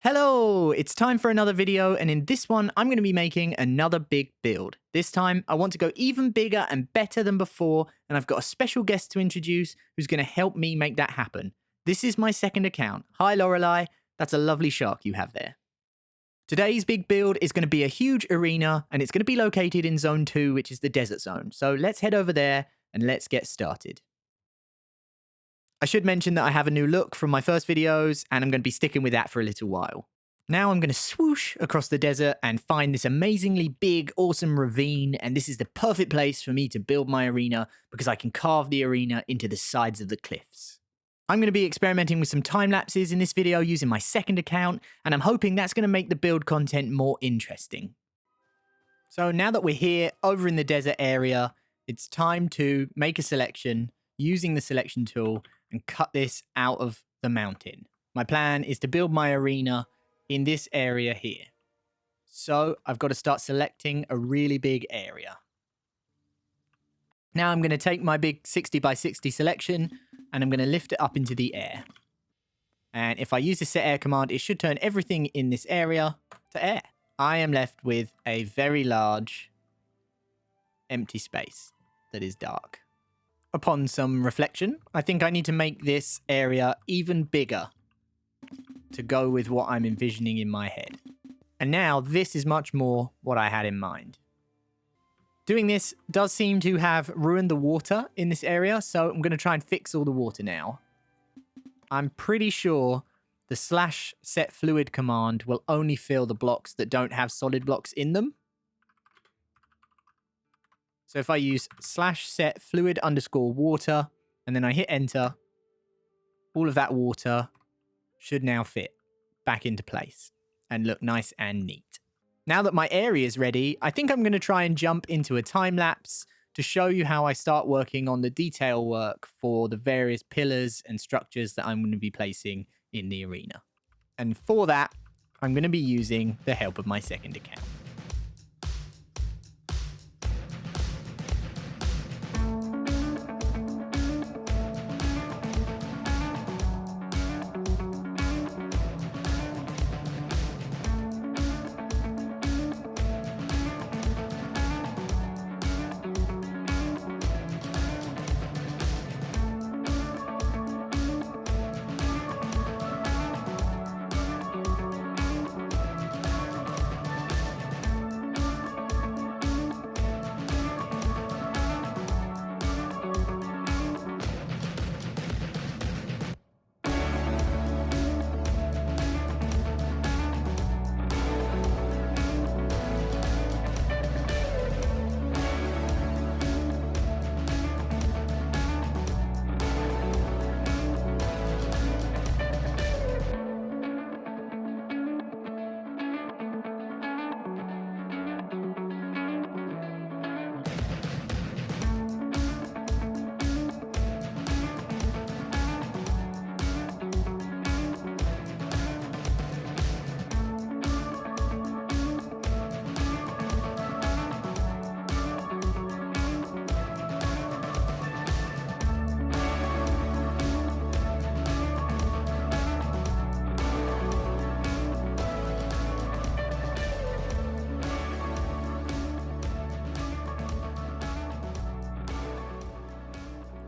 Hello, it's time for another video, and in this one, I'm going to be making another big build. This time, I want to go even bigger and better than before, and I've got a special guest to introduce who's going to help me make that happen. This is my second account. Hi, Lorelei. That's a lovely shark you have there. Today's big build is going to be a huge arena, and it's going to be located in Zone 2, which is the desert zone. So let's head over there, and let's get started. I should mention that I have a new look from my first videos, and I'm going to be sticking with that for a little while. Now I'm going to swoosh across the desert and find this amazingly big, awesome ravine, and this is the perfect place for me to build my arena because I can carve the arena into the sides of the cliffs. I'm going to be experimenting with some time lapses in this video using my second account, and I'm hoping that's going to make the build content more interesting. So now that we're here over in the desert area, it's time to make a selection using the selection tool and cut this out of the mountain. My plan is to build my arena in this area here. So I've got to start selecting a really big area. Now I'm going to take my big 60 by 60 selection and I'm going to lift it up into the air. And if I use the set air command, it should turn everything in this area to air. I am left with a very large empty space that is dark. Upon some reflection, I think I need to make this area even bigger to go with what I'm envisioning in my head. And now this is much more what I had in mind. Doing this does seem to have ruined the water in this area, so I'm going to try and fix all the water now. I'm pretty sure the /set fluid command will only fill the blocks that don't have solid blocks in them. So if I use /set fluid _ water, and then I hit enter, all of that water should now fit back into place and look nice and neat. Now that my area is ready, I think I'm going to try and jump into a time lapse to show you how I start working on the detail work for the various pillars and structures that I'm going to be placing in the arena. And for that, I'm going to be using the help of my second account.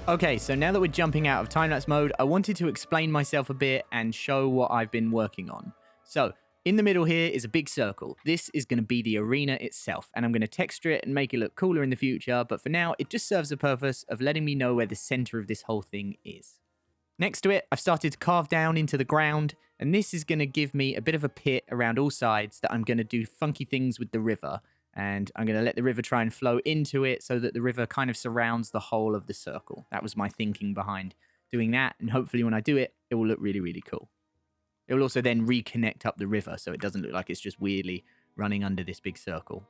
Okay, so now that we're jumping out of time-lapse mode, I wanted to explain myself a bit and show what I've been working on. So, in the middle here is a big circle. This is going to be the arena itself, and I'm going to texture it and make it look cooler in the future, but for now, it just serves the purpose of letting me know where the center of this whole thing is. Next to it, I've started to carve down into the ground, and this is going to give me a bit of a pit around all sides that I'm going to do funky things with the river. And I'm going to let the river try and flow into it so that the river kind of surrounds the whole of the circle. That was my thinking behind doing that. And hopefully when I do it, it will look really, really cool. It will also then reconnect up the river so it doesn't look like it's just weirdly running under this big circle.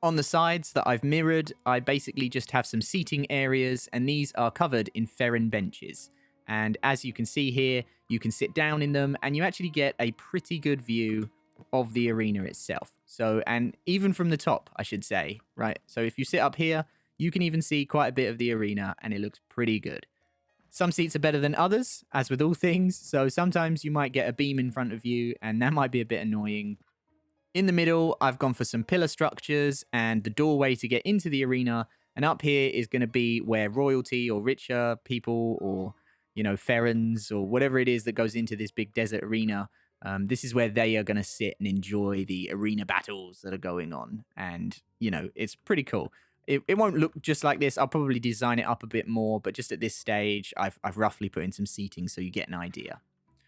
On the sides that I've mirrored, I basically just have some seating areas, and these are covered in Feran benches. And as you can see here, you can sit down in them and you actually get a pretty good view of the arena itself. So, and even from the top, I should say, right? So if you sit up here, you can even see quite a bit of the arena and it looks pretty good. Some seats are better than others, as with all things, so sometimes you might get a beam in front of you, and that might be a bit annoying. In the middle, I've gone for some pillar structures and the doorway to get into the arena, and up here is going to be where royalty or richer people or, Ferans or whatever it is that goes into this big desert arena. This is where they are going to sit and enjoy the arena battles that are going on. And, it's pretty cool. It won't look just like this. I'll probably design it up a bit more, but just at this stage, I've roughly put in some seating so you get an idea.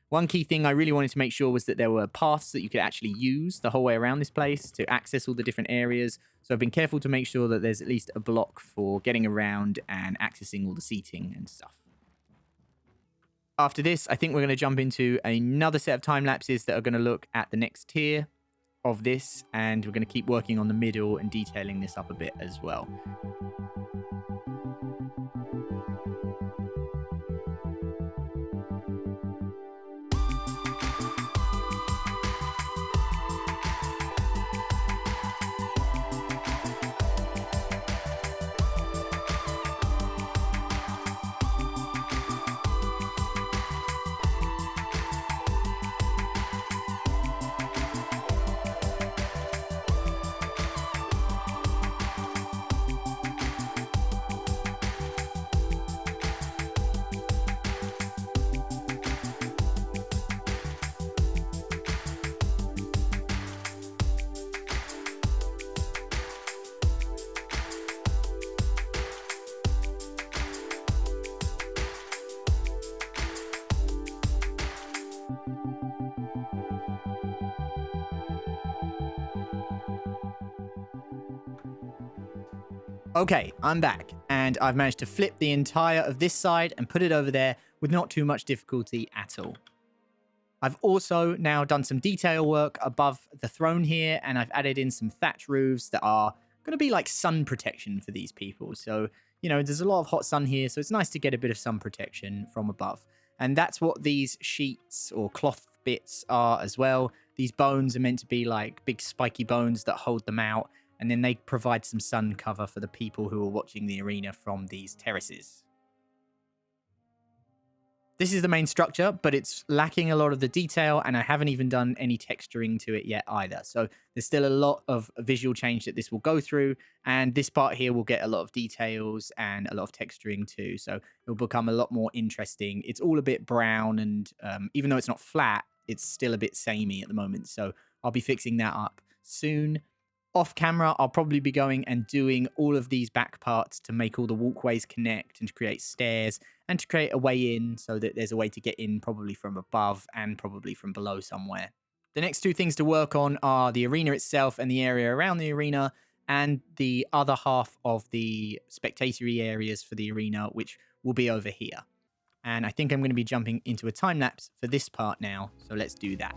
One key thing I really wanted to make sure was that there were paths that you could actually use the whole way around this place to access all the different areas. So I've been careful to make sure that there's at least a block for getting around and accessing all the seating and stuff. After this, I think we're going to jump into another set of time lapses that are going to look at the next tier of this, and we're going to keep working on the middle and detailing this up a bit as well. Okay, I'm back, and I've managed to flip the entire of this side and put it over there with not too much difficulty at all. I've also now done some detail work above the throne here, and I've added in some thatch roofs that are going to be like sun protection for these people. So, there's a lot of hot sun here, so it's nice to get a bit of sun protection from above. And that's what these sheets or cloth bits are as well. These bones are meant to be like big spiky bones that hold them out. And then they provide some sun cover for the people who are watching the arena from these terraces. This is the main structure, but it's lacking a lot of the detail, and I haven't even done any texturing to it yet either. So there's still a lot of visual change that this will go through, and this part here will get a lot of details and a lot of texturing too. So it'll become a lot more interesting. It's all a bit brown, and even though it's not flat, it's still a bit samey at the moment. So I'll be fixing that up soon. Off camera, I'll probably be going and doing all of these back parts to make all the walkways connect and to create stairs and to create a way in so that there's a way to get in probably from above and probably from below somewhere. The next two things to work on are the arena itself and the area around the arena, and the other half of the spectatory areas for the arena, which will be over here. And I think I'm going to be jumping into a time lapse for this part now, so let's do that.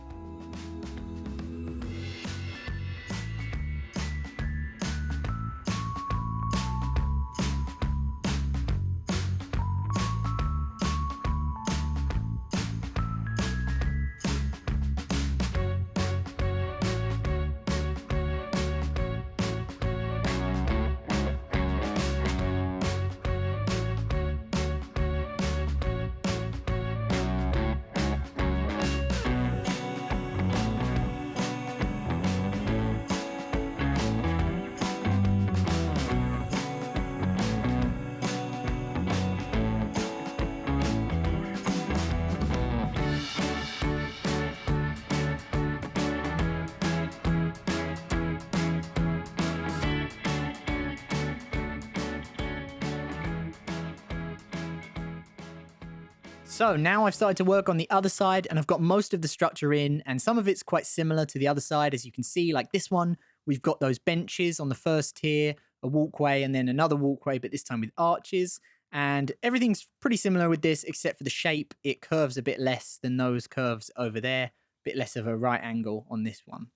So now I've started to work on the other side, and I've got most of the structure in, and some of it's quite similar to the other side. As you can see, like this one, we've got those benches on the first tier, a walkway, and then another walkway, but this time with arches. And everything's pretty similar with this, except for the shape. It curves a bit less than those curves over there, a bit less of a right angle on this one.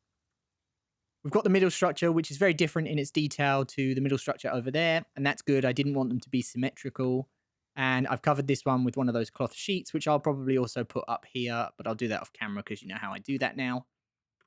We've got the middle structure, which is very different in its detail to the middle structure over there, and that's good. I didn't want them to be symmetrical. And I've covered this one with one of those cloth sheets, which I'll probably also put up here, but I'll do that off camera because you know how I do that now.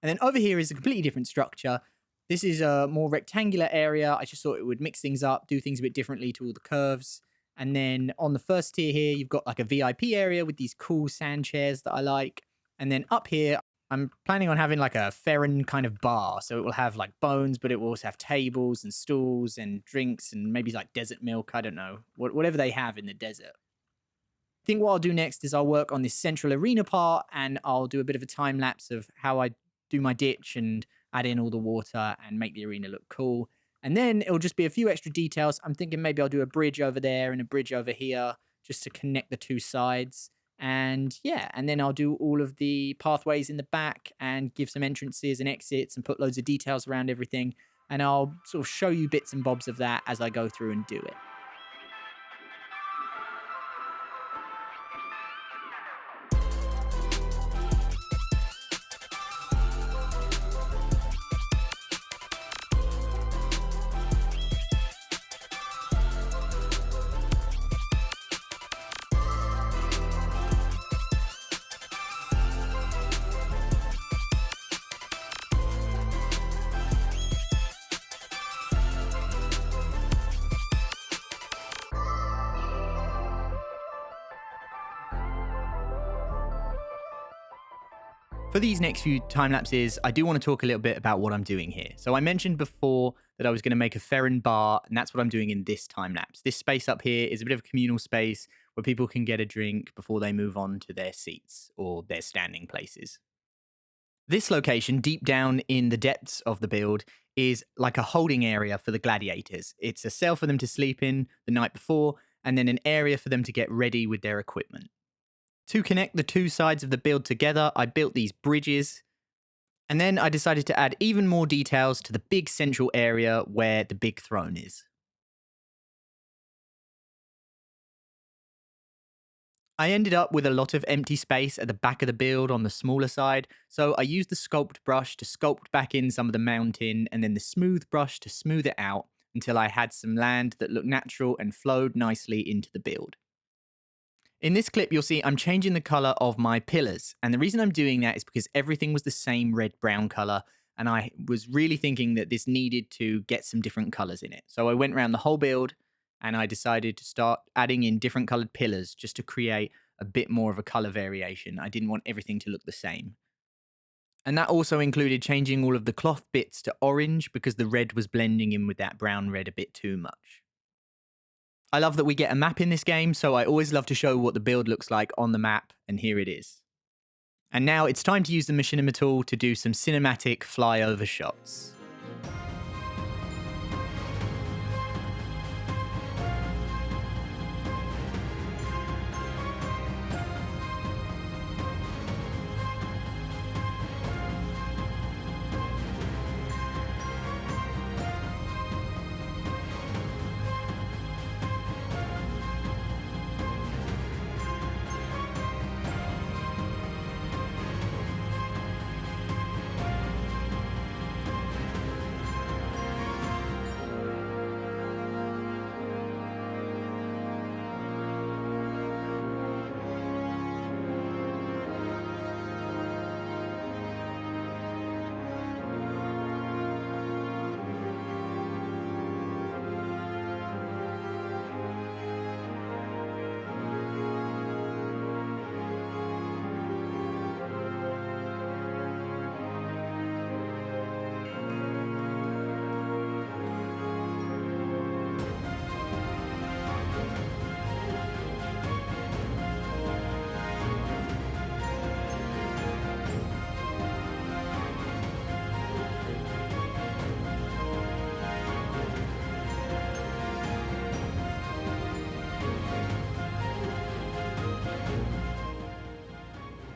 And then over here is a completely different structure. This is a more rectangular area. I just thought it would mix things up, do things a bit differently to all the curves. And then on the first tier here, you've got like a VIP area with these cool sand chairs that I like. And then up here, I'm planning on having like a Feran kind of bar. So it will have like bones, but it will also have tables and stools and drinks and maybe like desert milk. I don't know, whatever they have in the desert. I think what I'll do next is I'll work on this central arena part, and I'll do a bit of a time lapse of how I do my ditch and add in all the water and make the arena look cool. And then it'll just be a few extra details. I'm thinking maybe I'll do a bridge over there and a bridge over here just to connect the two sides. And yeah, and then I'll do all of the pathways in the back and give some entrances and exits and put loads of details around everything. And I'll sort of show you bits and bobs of that as I go through and do it. For these next few time lapses, I do want to talk a little bit about what I'm doing here. So I mentioned before that I was going to make a Feran bar, and that's what I'm doing in this time lapse. This space up here is a bit of a communal space where people can get a drink before they move on to their seats or their standing places. This location, deep down in the depths of the build, is like a holding area for the gladiators. It's a cell for them to sleep in the night before, and then an area for them to get ready with their equipment. To connect the two sides of the build together, I built these bridges, and then I decided to add even more details to the big central area where the big throne is. I ended up with a lot of empty space at the back of the build on the smaller side, so I used the sculpt brush to sculpt back in some of the mountain and then the smooth brush to smooth it out until I had some land that looked natural and flowed nicely into the build. In this clip, you'll see I'm changing the color of my pillars. And the reason I'm doing that is because everything was the same red-brown color. And I was really thinking that this needed to get some different colors in it. So I went around the whole build and I decided to start adding in different colored pillars just to create a bit more of a color variation. I didn't want everything to look the same. And that also included changing all of the cloth bits to orange because the red was blending in with that brown red a bit too much. I love that we get a map in this game, so I always love to show what the build looks like on the map, and here it is. And now it's time to use the machinima tool to do some cinematic flyover shots.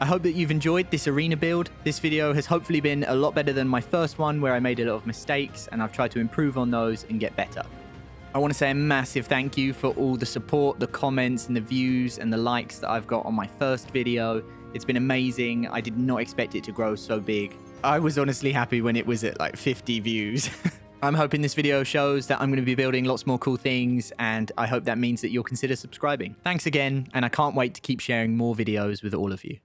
I hope that you've enjoyed this arena build. This video has hopefully been a lot better than my first one where I made a lot of mistakes, and I've tried to improve on those and get better. I want to say a massive thank you for all the support, the comments and the views and the likes that I've got on my first video. It's been amazing. I did not expect it to grow so big. I was honestly happy when it was at like 50 views. I'm hoping this video shows that I'm going to be building lots more cool things, and I hope that means that you'll consider subscribing. Thanks again, and I can't wait to keep sharing more videos with all of you.